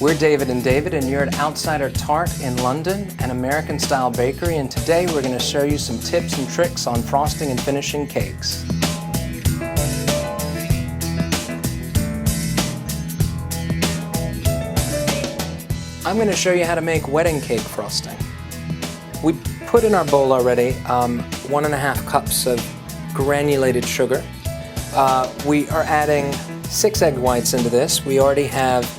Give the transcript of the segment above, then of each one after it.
We're David and David, and you're at Outsider Tart in London, an American-style bakery, and today we're going to show you some tips and tricks on frosting and finishing cakes. I'm going to show you how to make wedding cake frosting. We put in our bowl already 1.5 cups of granulated sugar. We are adding 6 egg whites into this. We already have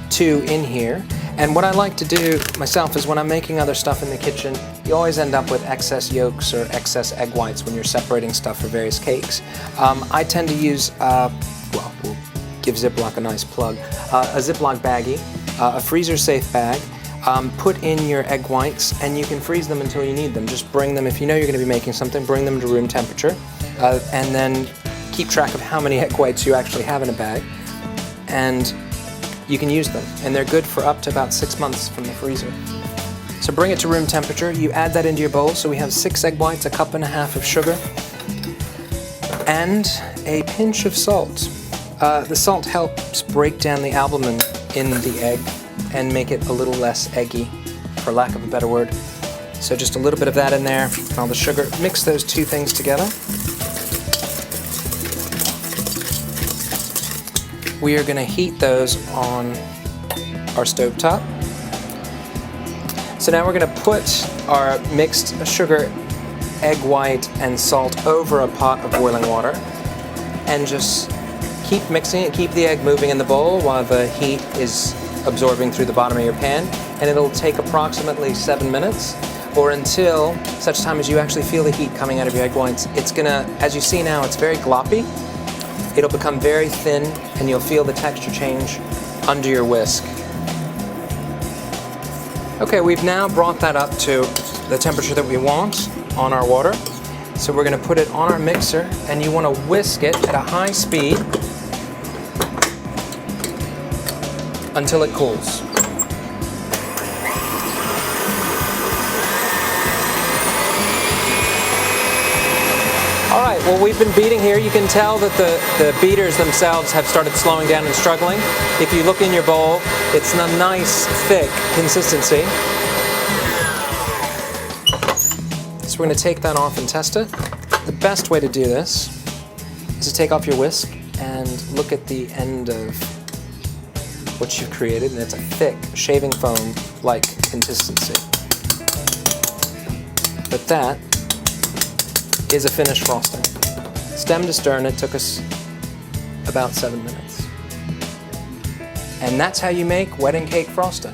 2 in here. And what I like to do myself is when I'm making other stuff in the kitchen, you always end up with excess yolks or excess egg whites when you're separating stuff for various cakes. I tend to use, well, we'll give Ziploc a nice plug, a Ziploc baggie, a freezer-safe bag. Put in your egg whites, and you can freeze them until you need them. Just bring them, if you know you're going to be making something, bring them to room temperature, and then keep track of how many egg whites you actually have in a bag, and you can use them. And they're good for up to about 6 months from the freezer. So bring it to room temperature, you add that into your bowl. So we have 6 egg whites, 1.5 cups of sugar, and a pinch of salt. The salt helps break down the albumin in the egg and make it a little less eggy, for lack of a better word. So just a little bit of that in there, and all the sugar. Mix those two things together. We are going to heat those on our stove top. So now we're going to put our mixed sugar, egg white, and salt over a pot of boiling water, and just keep mixing it, keep the egg moving in the bowl while the heat is absorbing through the bottom of your pan, and it'll take approximately 7 minutes, or until such time as you actually feel the heat coming out of your egg whites. It's gonna, as you see now, it's very gloppy. It'll become very thin, and you'll feel the texture change under your whisk. Okay, we've now brought that up to the temperature that we want on our water. So we're gonna put it on our mixer, and you wanna whisk it at a high speed until it cools. All right, well, we've been beating here. You can tell that the beaters themselves have started slowing down and struggling. If you look in your bowl, it's a nice, thick consistency. So we're going to take that off and test it. The best way to do this is to take off your whisk and look at the end of what you've created, and it's a thick shaving foam-like consistency. But that is a finished frosting. Stem to stern, it took us about 7 minutes. And that's how you make wedding cake frosting.